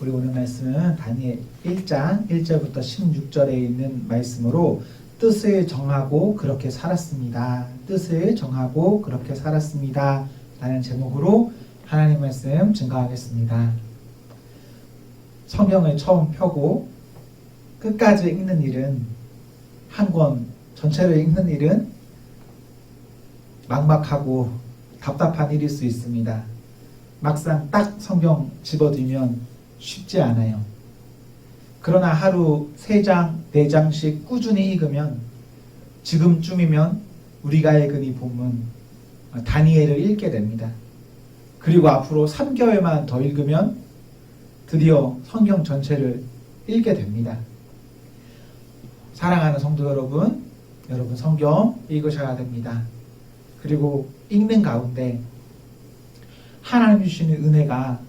우리 오늘 말씀은 다니엘 1장 1절부터 16절에 있는 말씀으로 뜻을 정하고 그렇게 살았습니다. 뜻을 정하고 그렇게 살았습니다. 라는 제목으로 하나님 말씀 증거하겠습니다. 성경을 처음 펴고 끝까지 읽는 일은, 한 권 전체를 읽는 일은 막막하고 답답한 일일 수 있습니다. 막상 딱 성경 집어들면 쉽지 않아요. 그러나 하루 3장, 4장씩 꾸준히 읽으면 지금쯤이면 우리가 읽은 이 본문 다니엘을 읽게 됩니다. 그리고 앞으로 3개월만 더 읽으면 드디어 성경 전체를 읽게 됩니다. 사랑하는 성도 여러분, 여러분 성경 읽으셔야 됩니다. 그리고 읽는 가운데 하나님 주시는 은혜가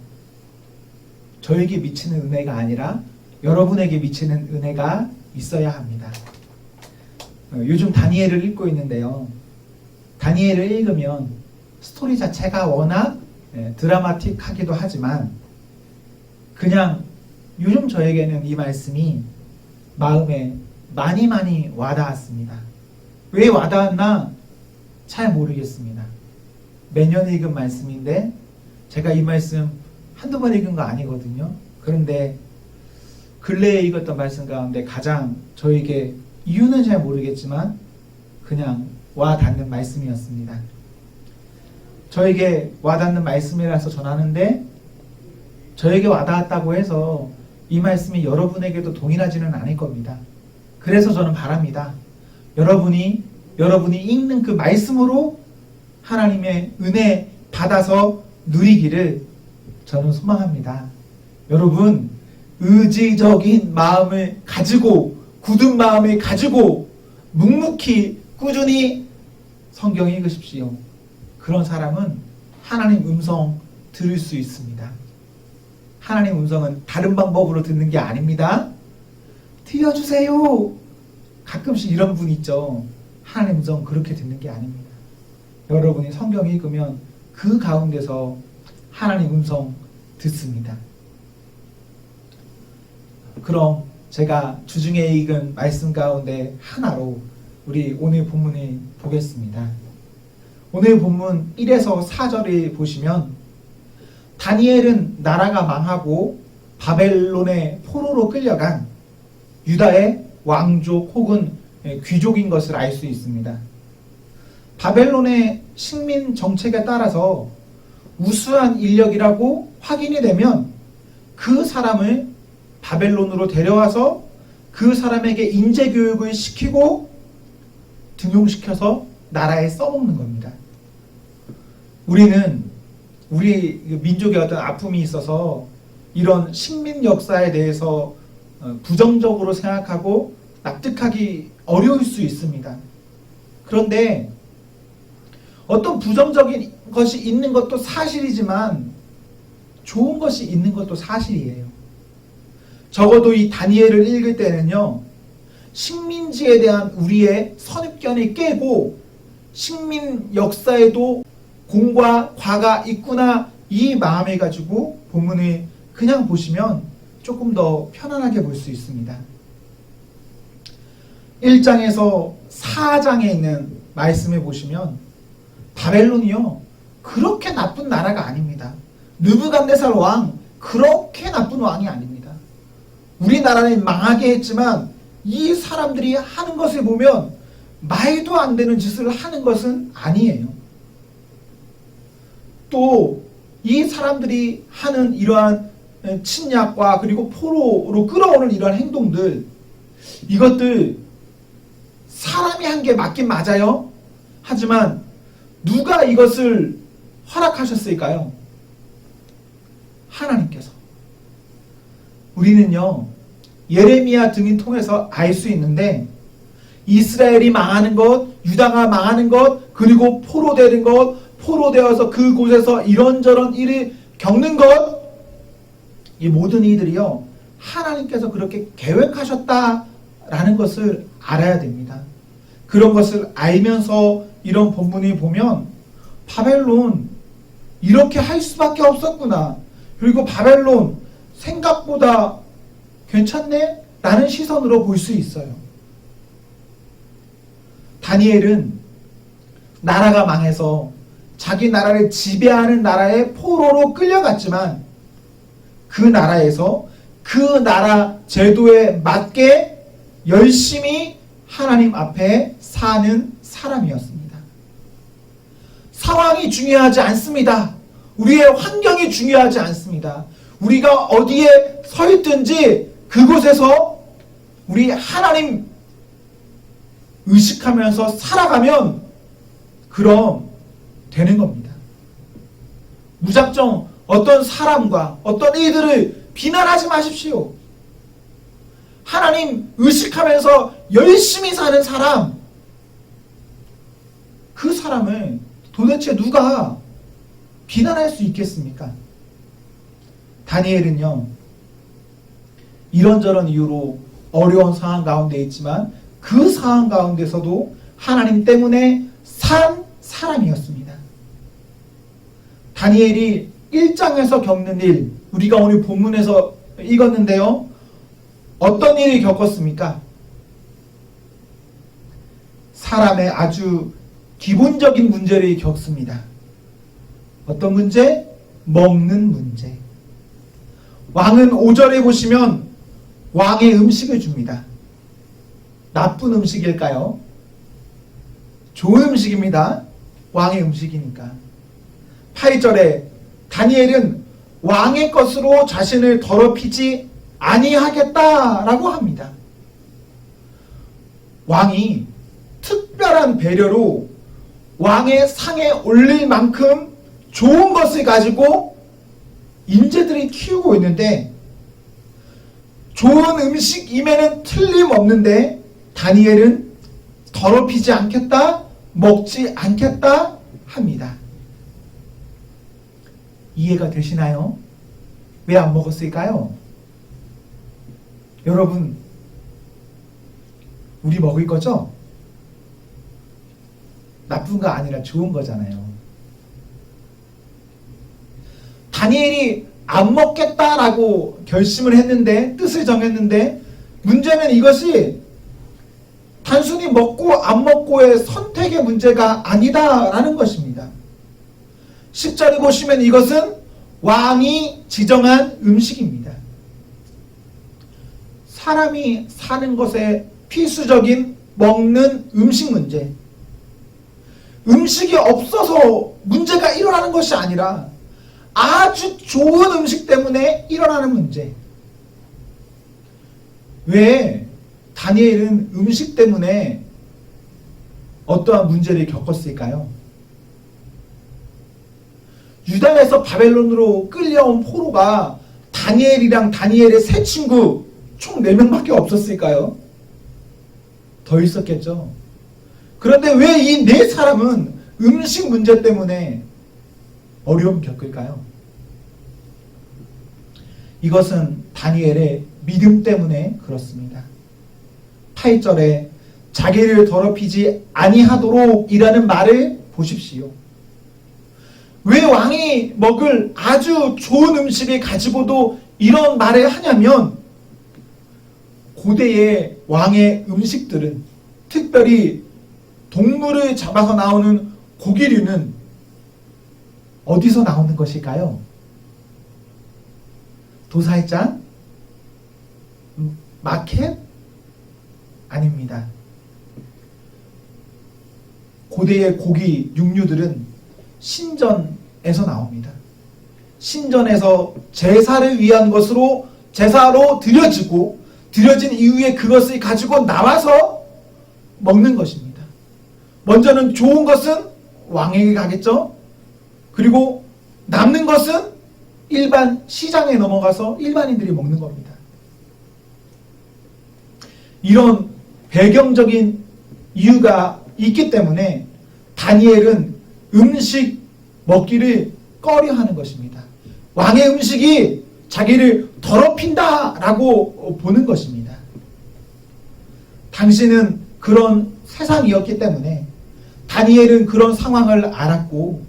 저에게 미치는 은혜가 아니라 여러분에게 미치는 은혜가 있어야 합니다. 요즘 다니엘을 읽고 있는데요. 다니엘을 읽으면 스토리 자체가 워낙 드라마틱하기도 하지만 그냥 요즘 저에게는 이 말씀이 마음에 많이 와닿았습니다. 왜 와닿았나? 잘 모르겠습니다. 매년 읽은 말씀인데 제가 이 말씀 한두 번 읽은 거 아니거든요. 그런데 근래에 읽었던 말씀 가운데 가장 저에게 이유는 잘 모르겠지만 그냥 와닿는 말씀이었습니다. 저에게 와닿는 말씀이라서 전하는데 저에게 와닿았다고 해서 이 말씀이 여러분에게도 동일하지는 않을 겁니다. 그래서 저는 바랍니다. 여러분이 읽는 그 말씀으로 하나님의 은혜 받아서 누리기를 저는 소망합니다. 여러분, 의지적인 마음을 가지고, 굳은 마음을 가지고 묵묵히 꾸준히 성경 읽으십시오. 그런 사람은 하나님 음성 들을 수 있습니다. 하나님 음성은 다른 방법으로 듣는 게 아닙니다. 들려주세요. 가끔씩 이런 분 있죠. 하나님 음성 그렇게 듣는 게 아닙니다. 여러분이 성경 읽으면 그 가운데서 하나님 음성 듣습니다. 그럼 제가 주중에 읽은 말씀 가운데 하나로 우리 오늘 본문을 보겠습니다. 오늘 본문 1에서 4절을 보시면 다니엘은 나라가 망하고 바벨론의 포로로 끌려간 유다의 왕족 혹은 귀족인 것을 알 수 있습니다. 바벨론의 식민 정책에 따라서 우수한 인력이라고 확인이 되면 그 사람을 바벨론으로 데려와서 그 사람에게 인재 교육을 시키고 등용시켜서 나라에 써먹는 겁니다. 우리는 우리 민족의 어떤 아픔이 있어서 이런 식민 역사에 대해서 부정적으로 생각하고 납득하기 어려울 수 있습니다. 그런데 어떤 부정적인 것이 있는 것도 사실이지만 좋은 것이 있는 것도 사실이에요. 적어도 이 다니엘을 읽을 때는요, 식민지에 대한 우리의 선입견을 깨고 식민 역사에도 공과 과가 있구나, 이 마음을 가지고 본문을 그냥 보시면 조금 더 편안하게 볼 수 있습니다. 1장에서 4장에 있는 말씀을 보시면 바벨론이요, 그렇게 나쁜 나라가 아닙니다. 느부갓네살 왕 그렇게 나쁜 왕이 아닙니다. 우리나라는 망하게 했지만 이 사람들이 하는 것을 보면 말도 안 되는 짓을 하는 것은 아니에요. 또 이 사람들이 하는 이러한 침략과 그리고 포로로 끌어오는 이러한 행동들, 이것들 사람이 한 게 맞긴 맞아요. 하지만 누가 이것을 허락하셨을까요? 하나님께서. 우리는요, 예레미야 등을 통해서 알 수 있는데 이스라엘이 망하는 것, 유다가 망하는 것, 그리고 포로되는 것, 포로되어서 그곳에서 이런저런 일을 겪는 것, 이 모든 이들이요, 하나님께서 그렇게 계획하셨다라는 것을 알아야 됩니다. 그런 것을 알면서 이런 본문을 보면 바벨론 이렇게 할 수밖에 없었구나. 그리고 바벨론 생각보다 괜찮네? 라는 시선으로 볼 수 있어요. 다니엘은 나라가 망해서 자기 나라를 지배하는 나라의 포로로 끌려갔지만 그 나라에서 그 나라 제도에 맞게 열심히 하나님 앞에 사는 사람이었습니다. 상황이 중요하지 않습니다. 우리의 환경이 중요하지 않습니다. 우리가 어디에 서 있든지 그곳에서 우리 하나님 의식하면서 살아가면 그럼 되는 겁니다. 무작정 어떤 사람과 어떤 이들을 비난하지 마십시오. 하나님 의식하면서 열심히 사는 사람, 그 사람을 도대체 누가 비난할 수 있겠습니까? 다니엘은요, 이런저런 이유로 어려운 상황 가운데 있지만 그 상황 가운데서도 하나님 때문에 산 사람이었습니다. 다니엘이 1장에서 겪는 일, 우리가 오늘 본문에서 읽었는데요. 어떤 일을 겪었습니까? 사람의 아주 기본적인 문제를 겪습니다. 어떤 문제? 먹는 문제. 왕은 5절에 보시면 왕의 음식을 줍니다. 나쁜 음식일까요? 좋은 음식입니다. 왕의 음식이니까. 8절에 다니엘은 왕의 것으로 자신을 더럽히지 아니하겠다라고 합니다. 왕이 특별한 배려로 왕의 상에 올릴 만큼 좋은 것을 가지고 인재들이 키우고 있는데 좋은 음식임에는 틀림없는데 다니엘은 더럽히지 않겠다, 먹지 않겠다 합니다. 이해가 되시나요? 왜 안 먹었을까요? 여러분, 우리 먹을 거죠? 나쁜 거 아니라 좋은 거잖아요. 다니엘이 안 먹겠다라고 결심을 했는데, 뜻을 정했는데, 문제는 이것이 단순히 먹고 안 먹고의 선택의 문제가 아니다라는 것입니다. 10절에 보시면 이것은 왕이 지정한 음식입니다. 사람이 사는 것에 필수적인 먹는 음식 문제. 음식이 없어서 문제가 일어나는 것이 아니라 아주 좋은 음식 때문에 일어나는 문제. 왜 다니엘은 음식 때문에 어떠한 문제를 겪었을까요? 유다에서 바벨론으로 끌려온 포로가 다니엘이랑 다니엘의 세 친구 총 4명밖에 없었을까요? 더 있었겠죠. 그런데 왜 이 4사람은 음식 문제 때문에 어려움 겪을까요? 이것은 다니엘의 믿음 때문에 그렇습니다. 8절에 자기를 더럽히지 아니하도록 이라는 말을 보십시오. 왜 왕이 먹을 아주 좋은 음식을 가지고도 이런 말을 하냐면 고대의 왕의 음식들은 특별히 동물을 잡아서 나오는 고기류는 어디서 나오는 것일까요? 도살장? 마켓? 아닙니다. 고대의 고기, 육류들은 신전에서 나옵니다. 신전에서 제사를 위한 것으로 제사로 드려지고 드려진 이후에 그것을 가지고 나와서 먹는 것입니다. 먼저는 좋은 것은 왕에게 가겠죠. 그리고 남는 것은 일반 시장에 넘어가서 일반인들이 먹는 겁니다. 이런 배경적인 이유가 있기 때문에 다니엘은 음식 먹기를 꺼려하는 것입니다. 왕의 음식이 자기를 더럽힌다라고 보는 것입니다. 당신은 그런 세상이었기 때문에 다니엘은 그런 상황을 알았고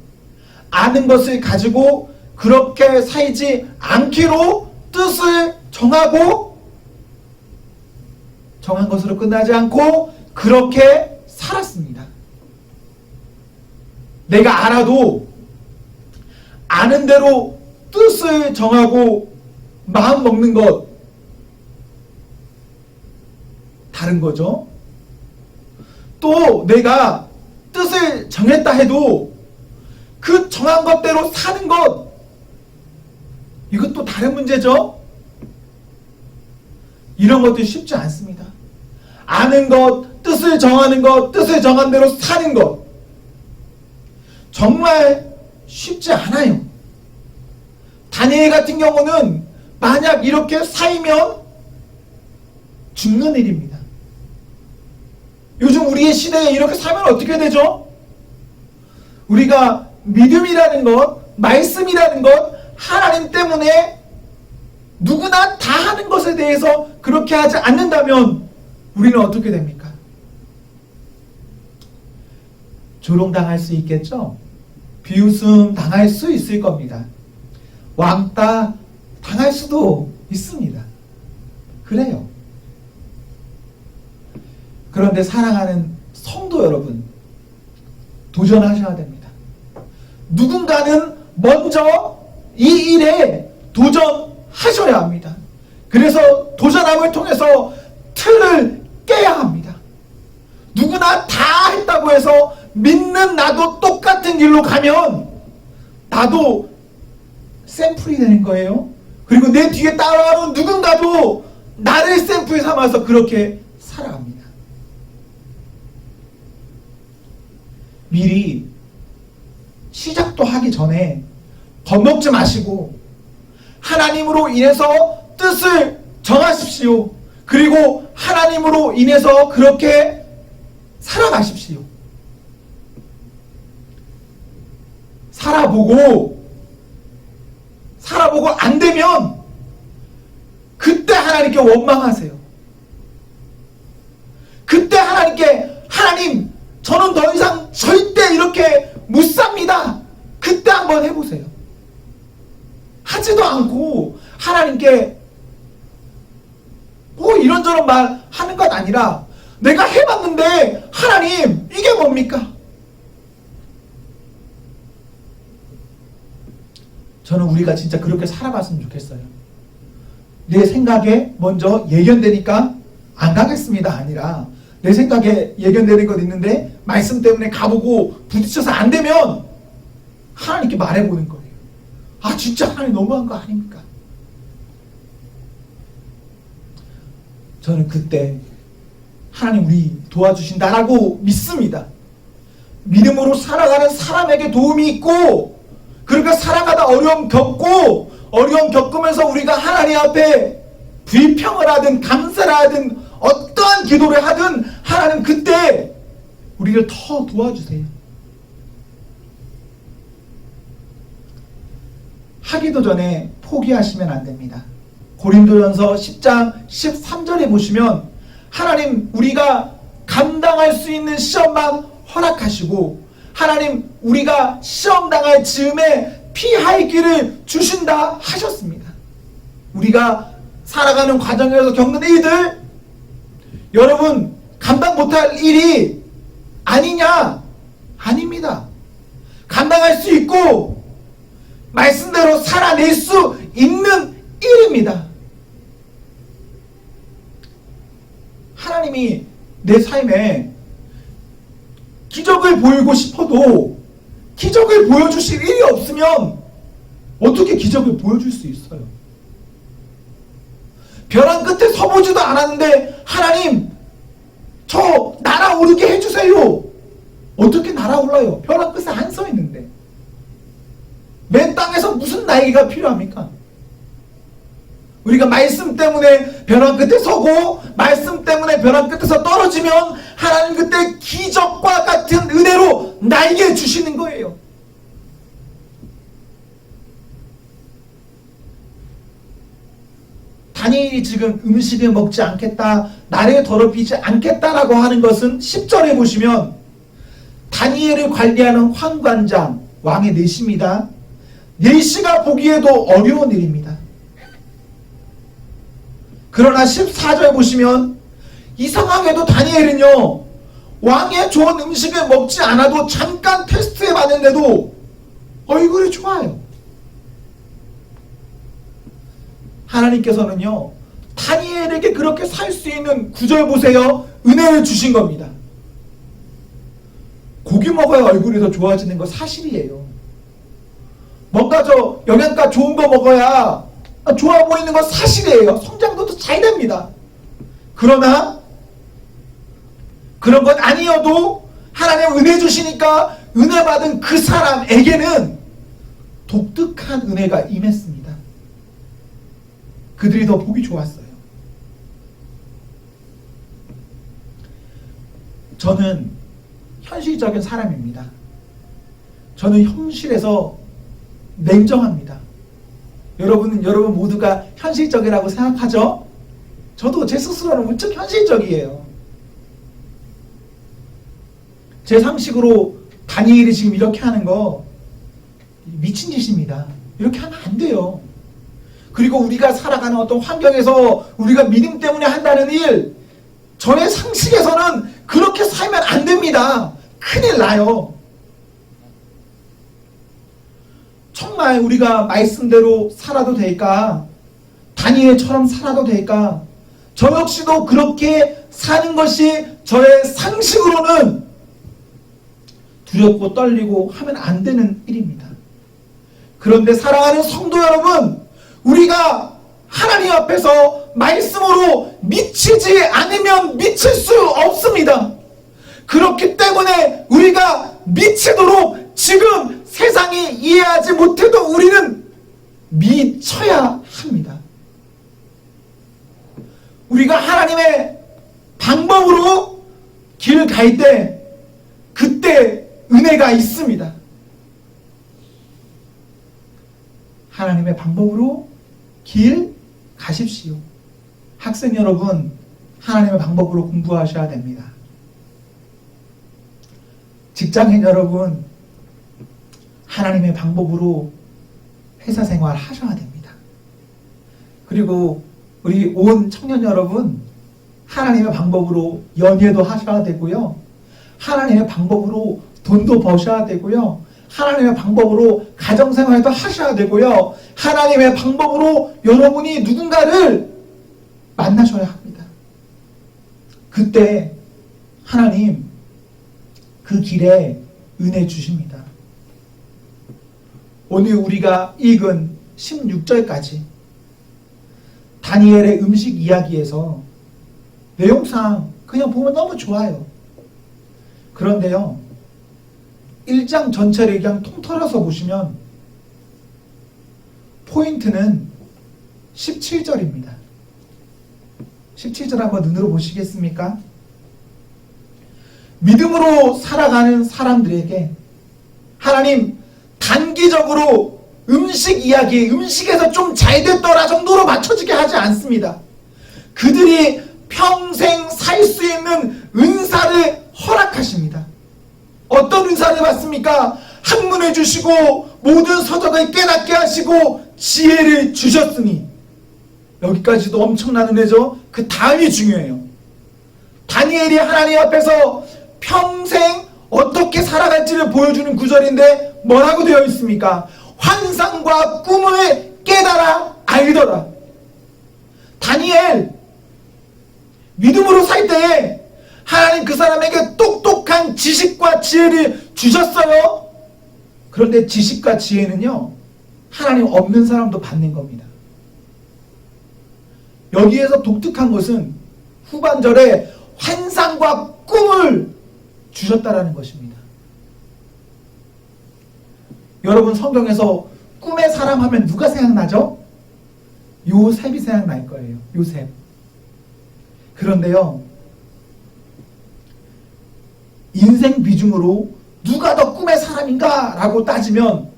아는 것을 가지고 그렇게 살지 않기로 뜻을 정하고 정한 것으로 끝나지 않고 그렇게 살았습니다. 내가 알아도 아는 대로 뜻을 정하고 마음 먹는 것 다른 거죠. 또 내가 뜻을 정했다 해도 그 정한 것대로 사는 것, 이것도 다른 문제죠. 이런 것도 쉽지 않습니다. 아는 것, 뜻을 정하는 것, 뜻을 정한 대로 사는 것, 정말 쉽지 않아요. 다니엘 같은 경우는 만약 이렇게 살면 죽는 일입니다. 요즘 우리의 시대에 이렇게 살면 어떻게 되죠? 우리가 믿음이라는 것, 말씀이라는 것, 하나님 때문에 누구나 다 하는 것에 대해서 그렇게 하지 않는다면 우리는 어떻게 됩니까? 조롱당할 수 있겠죠? 비웃음 당할 수 있을 겁니다. 왕따 당할 수도 있습니다. 그래요. 그런데 사랑하는 성도 여러분, 도전하셔야 됩니다. 누군가는 먼저 이 일에 도전하셔야 합니다. 그래서 도전함을 통해서 틀을 깨야 합니다. 누구나 다 했다고 해서 믿는 나도 똑같은 길로 가면 나도 샘플이 되는 거예요. 그리고 내 뒤에 따라오는 누군가도 나를 샘플 삼아서 그렇게 살아갑니다. 미리 시작도 하기 전에 겁먹지 마시고 하나님으로 인해서 뜻을 정하십시오. 그리고 하나님으로 인해서 그렇게 살아가십시오. 살아보고 안 되면 그때 하나님께 원망하세요. 그때 하나님께 하나님 저는 더 이상 절대 이렇게 못 삽니다. 그때 한번 해보세요. 하지도 않고 하나님께 뭐 이런저런 말 하는 것 아니라 내가 해봤는데 하나님 이게 뭡니까? 저는 우리가 진짜 그렇게 살아봤으면 좋겠어요. 내 생각에 먼저 예견되니까 안 가겠습니다 아니라 내 생각에 예견되는 것 있는데 말씀 때문에 가보고 부딪혀서 안 되면 하나님께 말해보는 거예요. 아 진짜 하나님 너무한 거 아닙니까? 저는 그때 하나님 우리 도와주신다라고 믿습니다. 믿음으로 살아가는 사람에게 도움이 있고 그러니까 살아가다 어려움 겪고 어려움 겪으면서 우리가 하나님 앞에 불평을 하든 감사를 하든 어떠한 기도를 하든 하나님 그때 우리를 더 도와주세요. 하기도 전에 포기하시면 안 됩니다. 고린도전서 10장 13절에 보시면 하나님 우리가 감당할 수 있는 시험만 허락하시고 하나님 우리가 시험 당할 즈음에 피할 길을 주신다 하셨습니다. 우리가 살아가는 과정에서 겪는 일들 여러분 감당 못할 일이 아니냐? 아닙니다. 감당할 수 있고 말씀대로 살아낼 수 있는 일입니다. 하나님이 내 삶에 기적을 보이고 싶어도 기적을 보여주실 일이 없으면 어떻게 기적을 보여줄 수 있어요? 벼랑 끝에 서보지도 않았는데 하나님 저 날아오르게 해주세요. 어떻게 날아올라요? 벼랑 끝에 안 서있는데 맨 땅에서 무슨 날개가 필요합니까? 우리가 말씀 때문에 벼랑 끝에 서고 말씀 때문에 벼랑 끝에서 떨어지면 하나님 그때 기적과 같은 은혜로 날개 주시는 거예요. 다니엘이 지금 음식을 먹지 않겠다, 나를 더럽히지 않겠다라고 하는 것은 10절에 보시면 다니엘을 관리하는 환관장, 왕의 내시입니다. 내시가 보기에도 어려운 일입니다. 그러나 14절 보시면 이상하게도 다니엘은요, 왕의 좋은 음식을 먹지 않아도 잠깐 테스트해 봤는데도 얼굴이 좋아요. 하나님께서는요, 다니엘에게 그렇게 살 수 있는 구절 보세요. 은혜를 주신 겁니다. 고기 먹어야 얼굴이 더 좋아지는 거 사실이에요. 뭔가 영양가 좋은 거 먹어야 좋아 보이는 거 사실이에요. 성장도 더 잘 됩니다. 그러나 그런 건 아니어도 하나님 은혜 주시니까 은혜 받은 그 사람에게는 독특한 은혜가 임했습니다. 그들이 더 보기 좋았어요. 저는 현실적인 사람입니다. 저는 현실에서 냉정합니다. 여러분 모두가 현실적이라고 생각하죠? 저도 제 스스로는 무척 현실적이에요. 제 상식으로 다니엘이 지금 이렇게 하는 거 미친 짓입니다. 이렇게 하면 안 돼요. 그리고 우리가 살아가는 어떤 환경에서 우리가 믿음 때문에 한다는 일, 저의 상식에서는 그렇게 살면 안 됩니다. 큰일 나요. 정말 우리가 말씀대로 살아도 될까? 다니엘처럼 살아도 될까? 저 역시도 그렇게 사는 것이 저의 상식으로는 두렵고 떨리고 하면 안 되는 일입니다. 그런데 사랑하는 성도 여러분, 우리가 하나님 앞에서 말씀으로 미치지 않으면 미칠 수 없습니다. 그렇기 때문에 우리가 미치도록 지금 세상이 이해하지 못해도 우리는 미쳐야 합니다. 우리가 하나님의 방법으로 길을 갈 때 그때 은혜가 있습니다. 하나님의 방법으로 길 가십시오. 학생 여러분, 하나님의 방법으로 공부하셔야 됩니다. 직장인 여러분, 하나님의 방법으로 회사 생활 하셔야 됩니다. 그리고 우리 온 청년 여러분, 하나님의 방법으로 연애도 하셔야 되고요. 하나님의 방법으로 돈도 버셔야 되고요. 하나님의 방법으로 가정생활도 하셔야 되고요. 하나님의 방법으로 여러분이 누군가를 만나셔야 합니다. 그때 하나님 그 길에 은혜 주십니다. 오늘 우리가 읽은 16절까지 다니엘의 음식 이야기에서 내용상 그냥 보면 너무 좋아요. 그런데요, 1장 전체를 그냥 통틀어서 보시면 포인트는 17절입니다. 17절 한번 눈으로 보시겠습니까? 믿음으로 살아가는 사람들에게 하나님 단기적으로 음식 이야기, 음식에서 좀 잘 됐더라 정도로 맞춰지게 하지 않습니다. 그들이 평생 살 수 있는 은사를 허락하십니다. 어떤 은사를 받습니까? 학문을 주시고 모든 서적을 깨닫게 하시고 지혜를 주셨으니, 여기까지도 엄청난 은혜죠. 그 다음이 중요해요. 다니엘이 하나님 앞에서 평생 어떻게 살아갈지를 보여주는 구절인데 뭐라고 되어 있습니까? 환상과 꿈을 깨달아 알더라. 다니엘 믿음으로 살 때에 하나님 그 사람에게 똑똑한 지식과 지혜를 주셨어요. 그런데 지식과 지혜는요, 하나님 없는 사람도 받는 겁니다. 여기에서 독특한 것은 후반절에 환상과 꿈을 주셨다라는 것입니다. 여러분 성경에서 꿈의 사람 하면 누가 생각나죠? 요셉이 생각날 거예요. 요셉. 그런데요, 인생 비중으로 누가 더 꿈의 사람인가 라고 따지면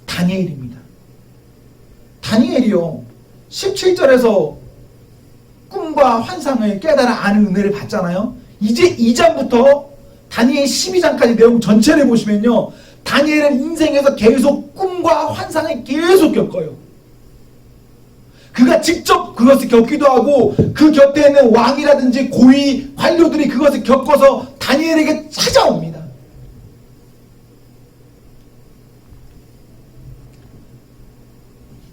다니엘입니다. 다니엘이요, 17절에서 꿈과 환상을 깨달아 아는 은혜를 받잖아요. 이제 2장부터 다니엘 12장까지 내용 전체를 보시면요, 다니엘은 인생에서 계속 꿈과 환상을 계속 겪어요. 그가 직접 그것을 겪기도 하고 그 곁에 있는 왕이라든지 고위 관료들이 그것을 겪어서 다니엘에게 찾아옵니다.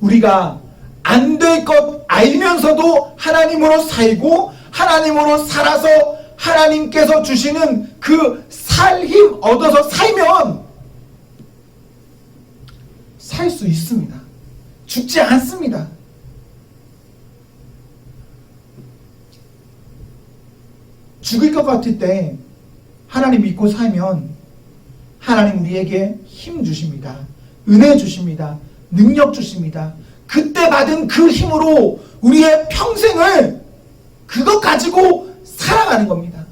우리가 안 될 것 알면서도 하나님으로 살고 하나님으로 살아서 하나님께서 주시는 그 살 힘 얻어서 살면 살 수 있습니다. 죽지 않습니다. 죽을 것 같을 때 하나님 믿고 살면 하나님 우리에게 힘 주십니다. 은혜 주십니다. 능력 주십니다. 그때 받은 그 힘으로 우리의 평생을 그것 가지고 살아가는 겁니다.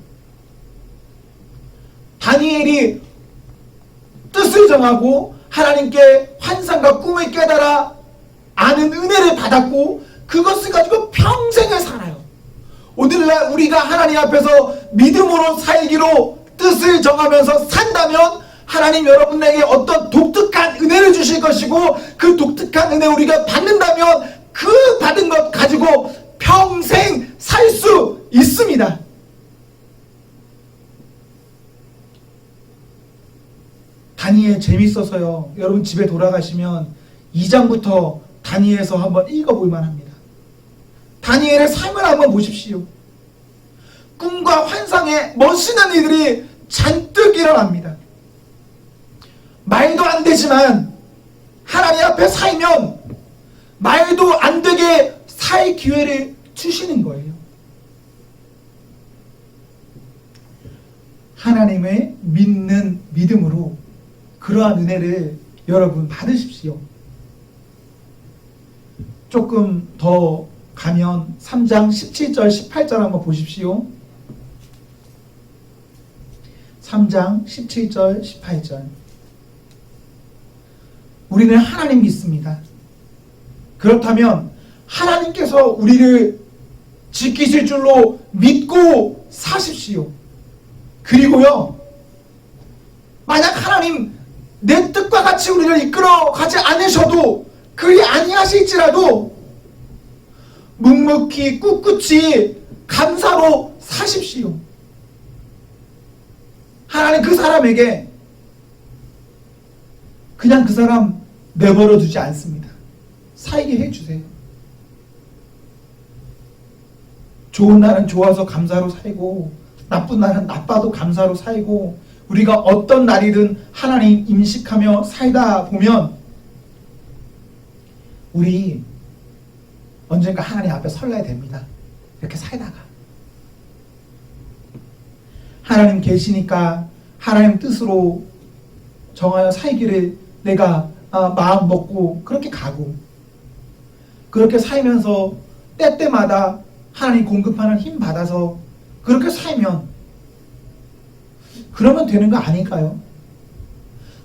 다니엘이 뜻을 정하고 하나님께 환상과 꿈을 깨달아 아는 은혜를 받았고 그것을 가지고 평생을 살아요. 오늘날 우리가 하나님 앞에서 믿음으로 살기로 뜻을 정하면서 산다면 하나님 여러분에게 어떤 독특한 은혜를 주실 것이고 그 독특한 은혜 우리가 받는다면 그 받은 것 가지고 평생 살 수 있습니다. 다니엘 재밌어서요. 여러분 집에 돌아가시면 2장부터 다니엘서 한번 읽어볼만 합니다. 다니엘의 삶을 한번 보십시오. 꿈과 환상에 멋있는 일들이 잔뜩 일어납니다. 말도 안 되지만 하나님 앞에 살면 말도 안 되게 살 기회를 주시는 거예요. 하나님을 믿는 믿음으로 그러한 은혜를 여러분 받으십시오. 조금 더 가면 3장 17절 18절 한번 보십시오. 3장 17절 18절 우리는 하나님 믿습니다. 그렇다면 하나님께서 우리를 지키실 줄로 믿고 사십시오. 그리고요, 만약 하나님 내 뜻과 같이 우리를 이끌어 가지 않으셔도 그리 아니하실지라도 묵묵히 꿋꿋이 감사로 사십시오. 하나님 그 사람에게 그냥 그 사람 내버려 두지 않습니다. 살게 해주세요. 좋은 날은 좋아서 감사로 살고 나쁜 날은 나빠도 감사로 살고 우리가 어떤 날이든 하나님 임식하며 살다 보면 우리 언젠가 하나님 앞에 설라야 됩니다. 이렇게 살다가 하나님 계시니까 하나님 뜻으로 정하여 살기를 내가 마음 먹고 그렇게 가고 그렇게 살면서 때때마다 하나님 공급하는 힘 받아서 그렇게 살면 그러면 되는 거 아닐까요?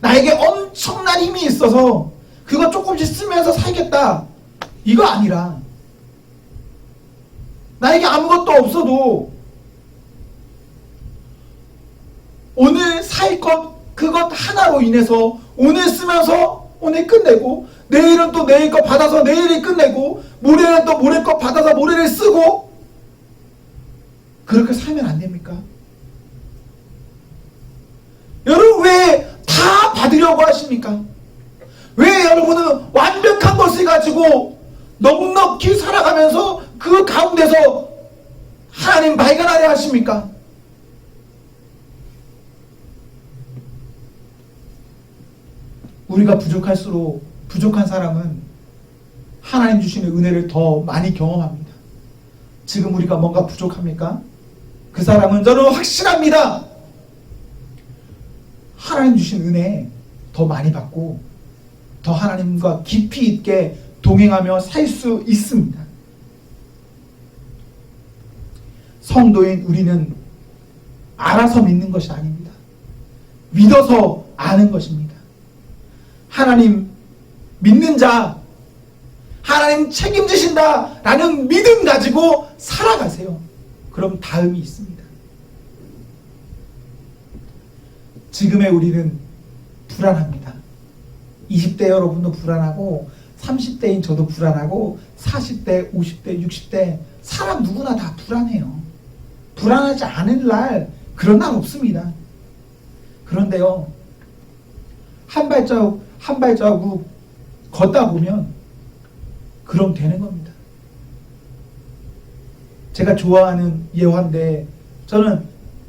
나에게 엄청난 힘이 있어서 그거 조금씩 쓰면서 살겠다 이거 아니라 나에게 아무것도 없어도 오늘 살 것 그것 하나로 인해서 오늘 쓰면서 오늘 끝내고 내일은 또 내일 것 받아서 내일이 끝내고 모레는 또 모레 것 받아서 모레를 쓰고 그렇게 살면 안 됩니까? 여러분 왜 다 받으려고 하십니까? 왜 여러분은 완벽한 것을 가지고 넉넉히 살아가면서 그 가운데서 하나님 발견하려 하십니까? 우리가 부족할수록 부족한 사람은 하나님 주시는 은혜를 더 많이 경험합니다. 지금 우리가 뭔가 부족합니까? 그 사람은 저는 확실합니다. 하나님 주신 은혜 더 많이 받고 더 하나님과 깊이 있게 동행하며 살 수 있습니다. 성도인 우리는 알아서 믿는 것이 아닙니다. 믿어서 아는 것입니다. 하나님 믿는 자, 하나님 책임지신다 라는 믿음 가지고 살아가세요. 그럼 다음이 있습니다. 지금의 우리는 불안합니다. 20대 여러분도 불안하고 30대인 저도 불안하고 40대, 50대, 60대 사람 누구나 다 불안해요. 불안하지 않은 날 그런 날 없습니다. 그런데요, 한 발자국 한 발자국 걷다 보면 그럼 되는 겁니다. 제가 좋아하는 예화인데 저는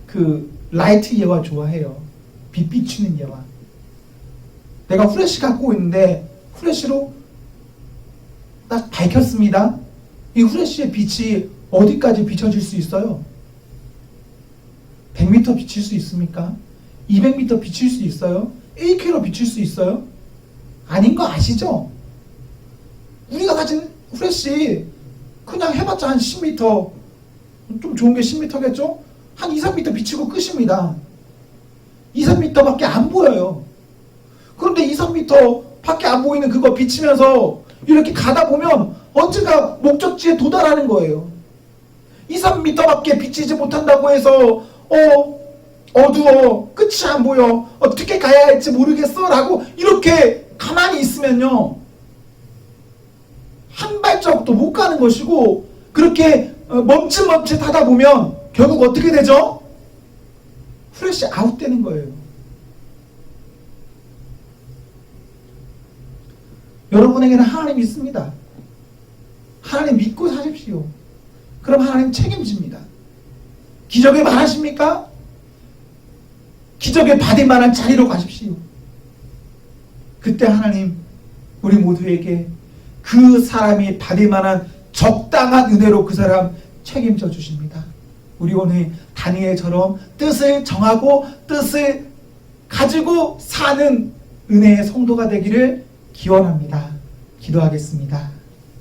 그 라이트 예화 좋아해요. 빛 비추는 예화. 내가 후레쉬 갖고 있는데 후레쉬로 딱 밝혔습니다. 이 후레쉬의 빛이 어디까지 비춰질 수 있어요? 100m 비칠 수 있습니까? 200m 비칠 수 있어요? 1km 비칠 수 있어요? 아닌 거 아시죠? 우리가 가진 후레쉬 그냥 해봤자 한 10m, 좀 좋은 게 10m겠죠? 한 2, 3m 비치고 끝입니다. 2, 3m밖에 안 보여요. 그런데 2, 3m밖에 안 보이는 그거 비치면서 이렇게 가다 보면 언젠가 목적지에 도달하는 거예요. 2, 3m밖에 비치지 못한다고 해서 어두워, 끝이 안 보여, 어떻게 가야 할지 모르겠어 라고 이렇게 가만히 있으면요, 한 발자국도 못 가는 것이고, 그렇게 멈칫멈칫하다 보면 결국 어떻게 되죠? 후레쉬 아웃되는 거예요. 여러분에게는 하나님이 있습니다. 하나님 믿고 사십시오. 그럼 하나님 책임집니다. 기적을 바라십니까? 기적을 받을 만한 자리로 가십시오. 그때 하나님 우리 모두에게 그 사람이 받을 만한 적당한 은혜로 그 사람 책임져 주십니다. 우리 오늘 다니엘처럼 뜻을 정하고 뜻을 가지고 사는 은혜의 성도가 되기를 기원합니다. 기도하겠습니다.